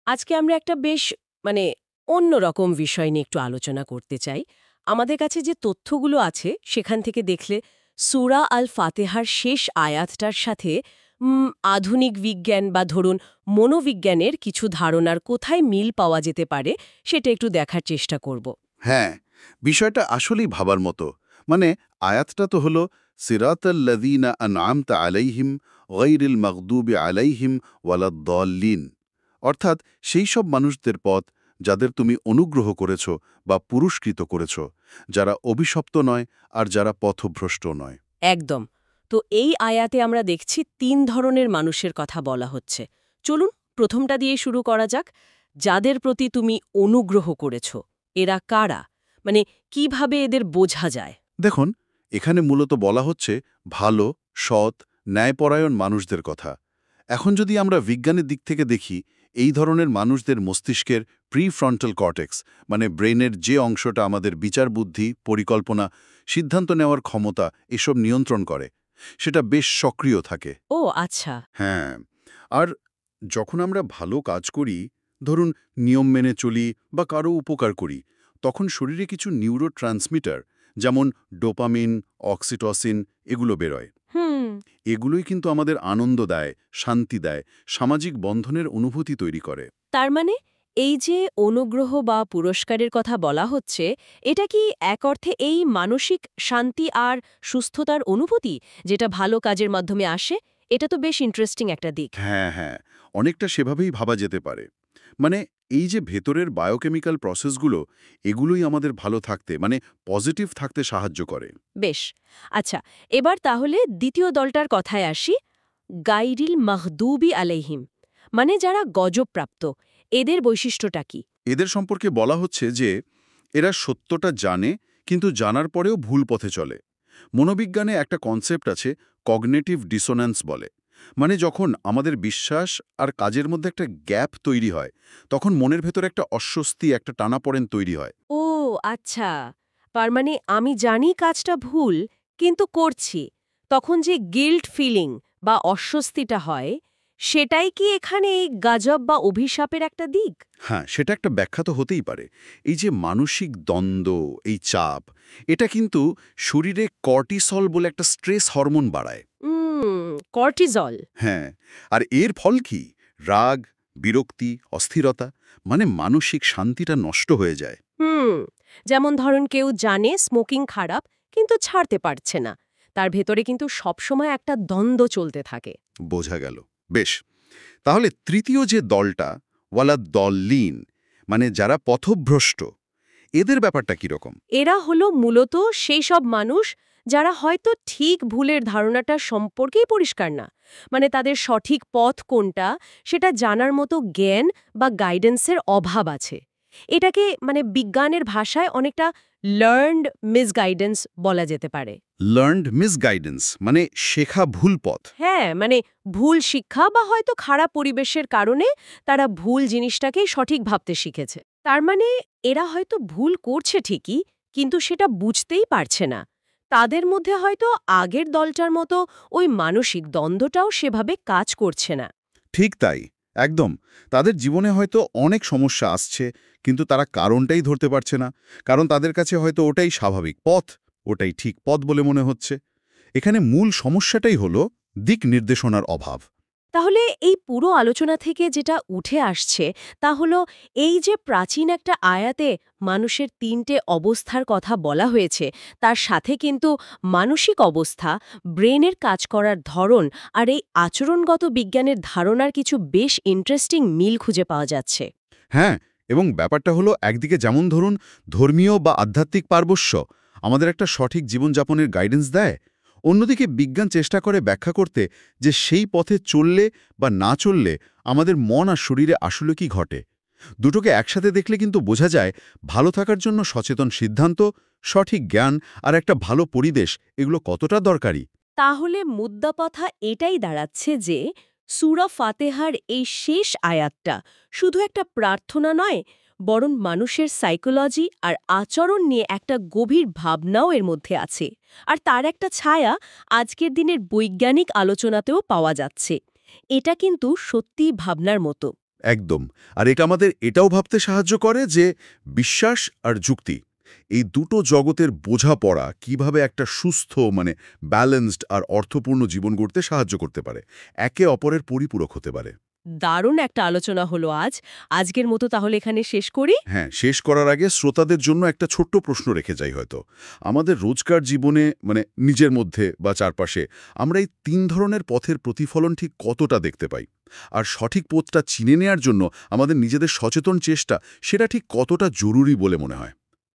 আজকে আমরা একটা বেশ মানে অন্যরকম বিষয় নিয়ে একটু আলোচনা করতে চাই। আমাদের কাছে যে তথ্যগুলো আছে সেখান থেকে দেখলে সূরা আল ফাতেহার শেষ আয়াতটার সাথে আধুনিক বিজ্ঞান বা ধরুন মনোবিজ্ঞানের কিছু ধারণার কোথায় মিল পাওয়া যেতে পারে সেটা একটু দেখার চেষ্টা করব। হ্যাঁ, বিষয়টা আসলেই ভাবার মতো। মানে আয়াতটা তো হলো সিরাতাল্লাযীনা আন'আমতা আলাইহিম গায়রিল মাগদুবি আলাইহিম ওয়ালাদ-দাল্লিন। অর্থাৎ সেই সব মানুষদের পথ যাদের তুমি অনুগ্রহ করেছ বা পুরস্কৃত করেছ, যারা অভিশপ্ত নয় আর যারা পথভ্রষ্ট নয়। একদম। তো এই আয়াতে আমরা দেখছি ৩ ধরনের মানুষের কথা বলা হচ্ছে। চলুন প্রথমটা দিয়ে শুরু করা যাক। যাদের প্রতি তুমি অনুগ্রহ করেছ, এরা কারা? মানে কিভাবে এদের বোঝা যায়? দেখুন, এখানে মূলত বলা হচ্ছে ভালো, সৎ, ন্যায়পরায়ণ মানুষদের কথা। এখন যদি আমরা বিজ্ঞানের দিক থেকে দেখি, এই ধরনের মানুষদের মস্তিষ্কের প্রিফ্রন্টাল কর্টেক্স, মানে ব্রেনের যে অংশটা আমাদের বিচার বুদ্ধি, পরিকল্পনা, সিদ্ধান্ত নেওয়ার ক্ষমতা এসব নিয়ন্ত্রণ করে, সেটা বেশ সক্রিয় থাকে। ও আচ্ছা। হ্যাঁ, আর যখন আমরা ভালো কাজ করি, ধরুন নিয়ম মেনে চলি বা কারো উপকার করি, তখন শরীরে কিছু নিউরোট্রান্সমিটার যেমন ডোপামিন, অক্সিটোসিন এগুলো বেরোয়। হুম। এগুলোই কিন্তু আমাদের আনন্দ দেয়, শান্তি দেয়, সামাজিক বন্ধনের অনুভূতি তৈরি করে। তার মানে এই যে অনুগ্রহ বা পুরস্কারের কথা বলা হচ্ছে, এটা কি এক অর্থে এই মানসিক শান্তি আর সুস্থতার অনুভূতি, যেটা ভালো কাজের মাধ্যমে আসে? এটা তো বেশ ইন্টারেস্টিং একটা দিক। হ্যাঁ, হ্যাঁ, অনেকটা সেভাবেই ভাবা যেতে পারে। মানে এই যে ভেতরের বায়োকেমিক্যাল প্রসেসগুলো, এগুলোই আমাদের ভালো থাকতে, মানে পজিটিভ থাকতে সাহায্য করে। বেশ। আচ্ছা, এবার তাহলে দ্বিতীয় দলটার কথায় আসি, গাইরিল মাহদুবি আলাইহিম, মানে যারা গজবপ্রাপ্ত। এদের বৈশিষ্ট্যটা কি? এদের সম্পর্কে বলা হচ্ছে যে এরা সত্যটা জানে, কিন্তু জানার পরেও ভুল পথে চলে। মনোবিজ্ঞানে একটা কনসেপ্ট আছে, কগনেটিভ ডিসোন্যান্স বলে। মানে যখন আমাদের বিশ্বাস আর কাজের মধ্যে একটা গ্যাপ তৈরি হয়, তখন মনের ভেতর একটা অস্বস্তি, একটা টানাপোড়েন তৈরি হয়। ও আচ্ছা, তার মানে আমি জানি কাজটা ভুল, কিন্তু করছি। তখন যে গিল্ট ফিলিং বা অস্বস্তিটা হয়, সেটাই কি এখানে এই গাজব বা অভিশাপের একটা দিক? হ্যাঁ, সেটা একটা ব্যাখ্যা তো হতেই পারে। এই যে মানসিক দ্বন্দ্ব, এই চাপ, এটা কিন্তু শরীরে কর্টিসল বলে একটা স্ট্রেস হরমোন বাড়ায়। কর্টিজল। হ্যাঁ, আর এর ফল কি? রাগ, বিরক্তি, অস্থিরতা, মানে মানসিক শান্তিটা নষ্ট হয়ে যায়। হুম। যেমন ধরুন কেউ জানে স্মোকিং খারাপ, কিন্তু ছাড়তে পারছে না। তার ভেতরে কিন্তু সবসময় একটা দ্বন্দ্ব চলতে থাকে। বোঝা গেল। বেশ, তাহলে তৃতীয় যে দলটা, ওয়ালা দললিন, মানে যারা পথভ্রষ্ট, এদের ব্যাপারটা কিরকম? এরা হলো মূলত সেই সব মানুষ যারা হয়তো ঠিক ভুলের ধারণাটা সম্পর্কেই পরিষ্কার না। মানে তাদের সঠিক পথ কোনটা সেটা জানার মতো জ্ঞান বা গাইডেন্সের অভাব আছে। এটাকে মানে বিজ্ঞানের ভাষায় অনেকটা লার্নড মিসগাইডেন্স বলা যেতে পারে। লার্নড মিসগাইডেন্স, মানে শেখা ভুল পথ। হ্যাঁ, মানে ভুল শিক্ষা বা হয়তো খারাপ পরিবেশের কারণে তারা ভুল জিনিসটাকেই সঠিক ভাবতে শিখেছে। তার মানে এরা হয়তো ভুল করছে ঠিকই, কিন্তু সেটা বুঝতেই পারছে না। তাদের মধ্যে হয়তো আগের দলটার মতো ওই মানসিক দ্বন্দ্বটাও সেভাবে কাজ করছে না। ঠিক তাই, একদম। তাদের জীবনে হয়তো অনেক সমস্যা আসছে, কিন্তু তারা কারণটাই ধরতে পারছে না। কারণ তাদের কাছে হয়তো ওটাই স্বাভাবিক পথ, ওটাই ঠিক পথ বলে মনে হচ্ছে। এখানে মূল সমস্যাটাই হলো দিক নির্দেশনার অভাব। তাহলে এই পুরো আলোচনা থেকে যেটা উঠে আসছে তা হলো, এই যে প্রাচীন একটা আয়াতে মানুষের ৩টে অবস্থার কথা বলা হয়েছে, তার সাথে কিন্তু মানসিক অবস্থা, ব্রেনের কাজ করার ধরন আর এই আচরণগত বিজ্ঞানের ধারণার কিছু বেশ ইন্টারেস্টিং মিল খুঁজে পাওয়া যাচ্ছে। হ্যাঁ, এবং ব্যাপারটা হলো একদিকে যেমন ধরুন ধর্মীয় বা আধ্যাত্মিক পারবশ্য আমাদের একটা সঠিক জীবনযাপনের গাইডেন্স দেয়, অন্যদিকে বিজ্ঞান চেষ্টা করে ব্যাখ্যা করতে যে সেই পথে চললে বা না চললে আমাদের মন আর শরীরে আসলে কি ঘটে। দুটোকে একসাথে দেখলে কিন্তু বোঝা যায় ভালো থাকার জন্য সচেতন সিদ্ধান্ত, সঠিক জ্ঞান আর একটা ভালো পরিবেশ এগুলো কতটা দরকারি। তাহলে মুদ্রাপথা এটাই দাঁড়াচ্ছে যে সূরা ফাতেহার এই শেষ আয়াতটা শুধু একটা প্রার্থনা নয়, বরং মানুষের সাইকোলজি আর আচরণ নিয়ে একটা গভীর ভাবনাও এর মধ্যে আছে। আর তার একটা ছায়া আজকের দিনের বৈজ্ঞানিক আলোচনাতেও পাওয়া যাচ্ছে। এটা কিন্তু সত্যিই ভাবনার মতো। একদম। আর এটা আমাদের এটাও ভাবতে সাহায্য করে যে বিশ্বাস আর যুক্তি এই দুটো জগতের বোঝাপড়া কিভাবে একটা সুস্থ ব্যালেন্সড আর অর্থপূর্ণ জীবন গড়তে সাহায্য করতে পারে, একে অপরের পরিপূরক হতে পারে। দারুণ একটা আলোচনা হলো আজ। আজকের মতো তাহলে এখানে শেষ করি। হ্যাঁ, শেষ করার আগে শ্রোতাদের জন্য একটা ছোট্ট প্রশ্ন রেখে যাই হয়তো। আমাদের রোজকার জীবনে নিজের মধ্যে বা চারপাশে আমরা এই ৩ ধরনের পথের প্রতিফলন ঠিক কতটা দেখতে পাই? আর সঠিক পথটা চিনে নেয়ার জন্য আমাদের নিজেদের সচেতন চেষ্টা সেটা ঠিক কতটা জরুরি বলে মনে হয়?